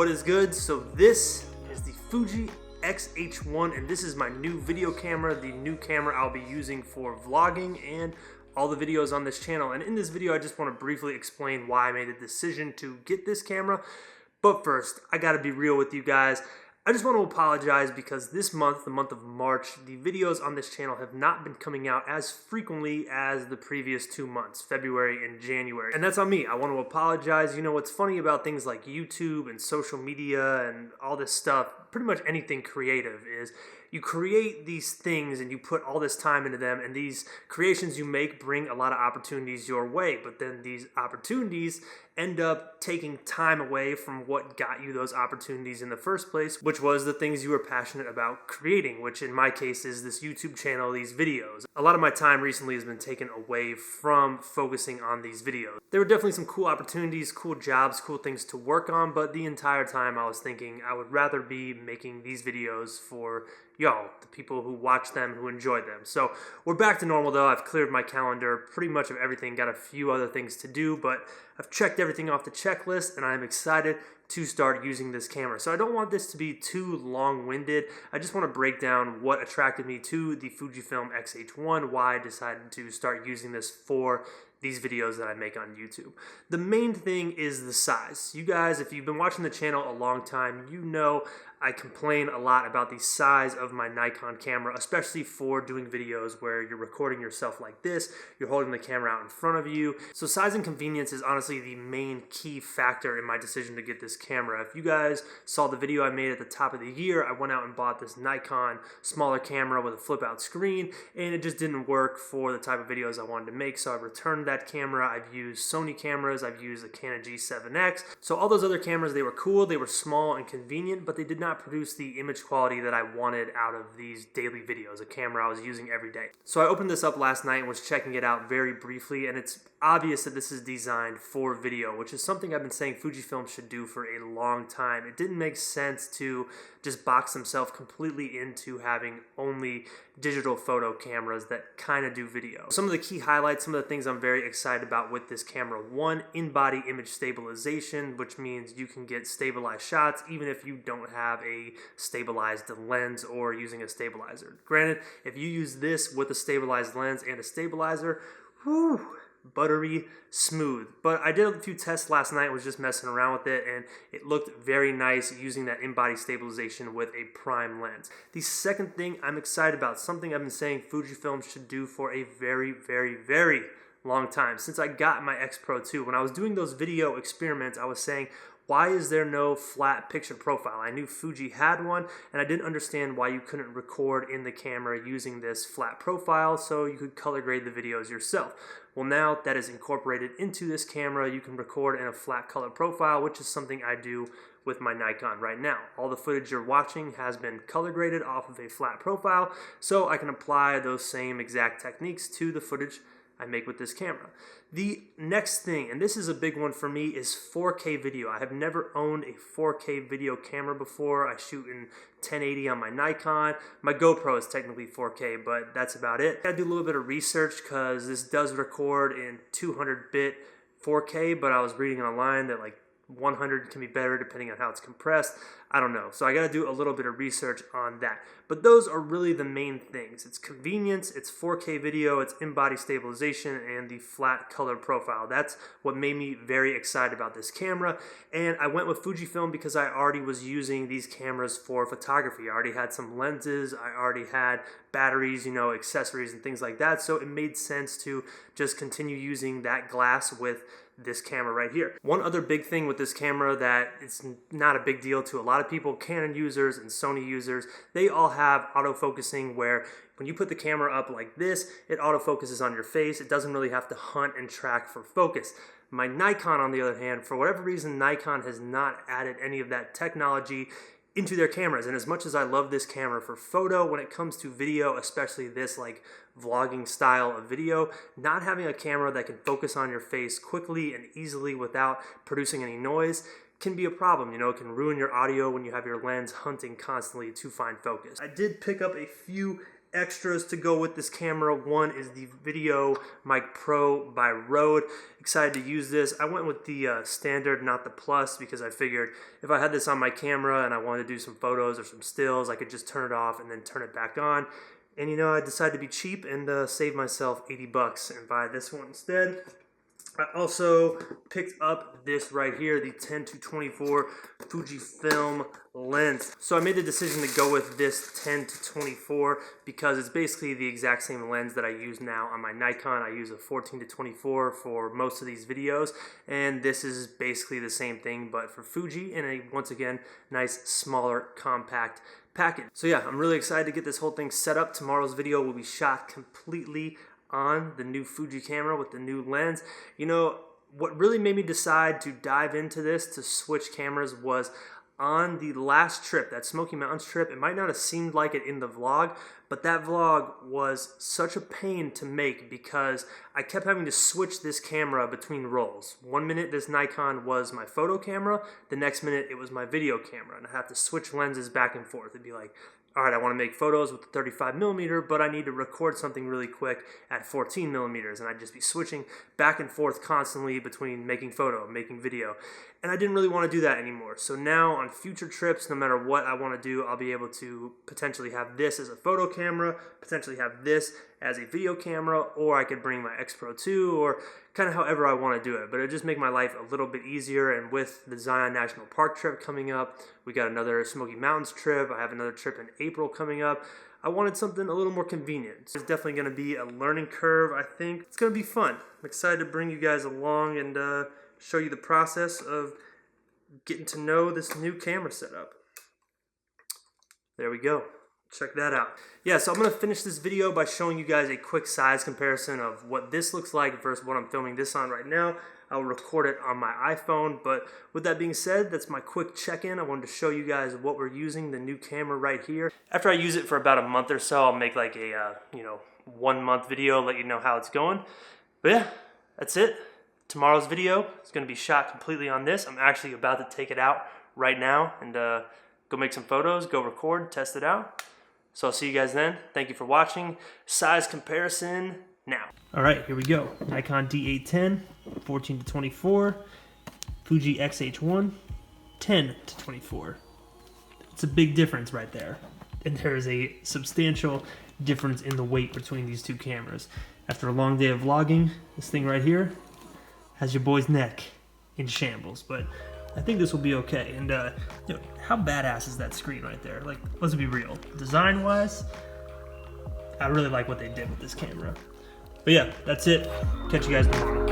What is good? So this is the Fuji X-H1 and this is my new video camera, the new camera I'll be using for vlogging and all the videos on this channel. And in this video I just want to briefly explain why I made the decision to get this camera. But first, I gotta be real with you guys. I just want to apologize because this month, the month of March, the videos on this channel have not been coming out as frequently as the previous 2 months, February and January. And that's on me. I want to apologize. You know, what's funny about things like YouTube and social media and all this stuff, pretty much anything creative, is you create these things and you put all this time into them, and these creations you make bring a lot of opportunities your way, but then these opportunities end up taking time away from what got you those opportunities in the first place, which was the things you were passionate about creating, which in my case is this YouTube channel, these videos. A lot of my time recently has been taken away from focusing on these videos. There were definitely some cool opportunities, cool jobs, cool things to work on, but the entire time I was thinking I would rather be making these videos for y'all, the people who watch them, who enjoy them. So we're back to normal though. I've cleared my calendar pretty much of everything, got a few other things to do, but I've checked everything off the checklist and I'm excited to start using this camera. So I don't want this to be too long-winded. I just want to break down what attracted me to the FUJIFILM X-H1, why I decided to start using this for these videos that I make on YouTube. The main thing is the size. You guys, if you've been watching the channel a long time, you know I complain a lot about the size of my Nikon camera, especially for doing videos where you're recording yourself like this, you're holding the camera out in front of you. So size and convenience is honestly the main key factor in my decision to get this camera. If you guys saw the video I made at the top of the year, I went out and bought this Nikon smaller camera with a flip out screen, and it just didn't work for the type of videos I wanted to make, so I returned that camera. I've used Sony cameras, I've used a Canon G7X. So all those other cameras, they were cool, they were small and convenient, but they did not produce the image quality that I wanted out of these daily videos, a camera I was using every day. So I opened this up last night and was checking it out very briefly, and it's obvious that this is designed for video, which is something I've been saying Fujifilm should do for a long time. It didn't make sense to just box themselves completely into having only digital photo cameras that kind of do video. Some of the key highlights, some of the things I'm very excited about with this camera: one, in-body image stabilization, which means you can get stabilized shots even if you don't have a stabilized lens or using a stabilizer. Granted, if you use this with a stabilized lens and a stabilizer, whew, buttery smooth. But I did a few tests last night, was just messing around with it, and it looked very nice using that in-body stabilization with a prime lens. The second thing I'm excited about, something I've been saying Fujifilm should do for a very, very, very long time, since I got my X Pro 2. When I was doing those video experiments, I was saying, why is there no flat picture profile? I knew Fuji had one, and I didn't understand why you couldn't record in the camera using this flat profile so you could color grade the videos yourself. Well, now that is incorporated into this camera, you can record in a flat color profile, which is something I do with my Nikon right now. All the footage you're watching has been color graded off of a flat profile, so I can apply those same exact techniques to the footage I make with this camera. The next thing, and this is a big one for me, is 4K video. I have never owned a 4K video camera before. I shoot in 1080 on my Nikon. My GoPro is technically 4K, but that's about it. I do a little bit of research because this does record in 200-bit 4K, but I was reading online that like 100 can be better depending on how it's compressed. I don't know. So I got to do a little bit of research on that. But those are really the main things. It's convenience, it's 4K video, it's in-body stabilization, and the flat color profile. That's what made me very excited about this camera. And I went with Fujifilm because I already was using these cameras for photography. I already had some lenses, I already had batteries, you know, accessories and things like that. So it made sense to just continue using that glass with this camera right here. One other big thing with this camera that it's not a big deal to a lot of people, Canon users and Sony users, they all have autofocusing where when you put the camera up like this, it autofocuses on your face. It doesn't really have to hunt and track for focus. My Nikon, on the other hand, for whatever reason, Nikon has not added any of that technology into their cameras. And as much as I love this camera for photo, when it comes to video, especially this like vlogging style of video, not having a camera that can focus on your face quickly and easily without producing any noise can be a problem. You know, it can ruin your audio when you have your lens hunting constantly to find focus. I did pick up a few extras to go with this camera. One is the Video Mic Pro by Rode. Excited to use this. I went with the standard, not the plus, because I figured if I had this on my camera and I wanted to do some photos or some stills, I could just turn it off and then turn it back on. And you know, I decided to be cheap and save myself 80 bucks and buy this one instead. I also picked up this right here, the 10-24 Fujifilm lens. So I made the decision to go with this 10-24 because it's basically the exact same lens that I use now on my Nikon. I use a 14-24 for most of these videos, and this is basically the same thing but for Fuji in a, once again, nice smaller compact package. So yeah, I'm really excited to get this whole thing set up. Tomorrow's video will be shot completely on the new Fuji camera with the new lens. You know, what really made me decide to dive into this, to switch cameras, was on the last trip, that Smoky Mountains trip. It might not have seemed like it in the vlog, but that vlog was such a pain to make because I kept having to switch this camera between rolls. 1 minute this Nikon was my photo camera, the next minute it was my video camera, and I have to switch lenses back and forth. It'd be like, all right, I want to make photos with the 35mm, but I need to record something really quick at 14mm, and I'd just be switching back and forth constantly between making photo and making video. And I didn't really want to do that anymore. So now on future trips, no matter what I want to do, I'll be able to potentially have this as a photo camera, potentially have this as a video camera, or I could bring my X Pro 2, or kind of however I want to do it. But it'll just make my life a little bit easier. And with the Zion National Park trip coming up, we got another Smoky Mountains trip, I have another trip in April coming up, I wanted something a little more convenient. So it's definitely going to be a learning curve, I think. It's going to be fun. I'm excited to bring you guys along and show you the process of getting to know this new camera setup. There we go. Check that out. Yeah, so I'm going to finish this video by showing you guys a quick size comparison of what this looks like versus what I'm filming this on right now. I'll record it on my iPhone, but with that being said, that's my quick check-in. I wanted to show you guys what we're using, the new camera right here. After I use it for about a month or so, I'll make like a 1 month video, let you know how it's going. But yeah, that's it. Tomorrow's video is going to be shot completely on this. I'm actually about to take it out right now and go make some photos, go record, test it out. So I'll see you guys then. Thank you for watching. Size comparison now. All right, here we go. Nikon D810, 14-24, Fuji X-H1, 10-24. It's a big difference right there. And there is a substantial difference in the weight between these two cameras. After a long day of vlogging, this thing right here has your boy's neck in shambles, but I think this will be okay. And you know, how badass is that screen right there? Like, let's be real. Design-wise, I really like what they did with this camera. But yeah, that's it. Catch you guys tomorrow.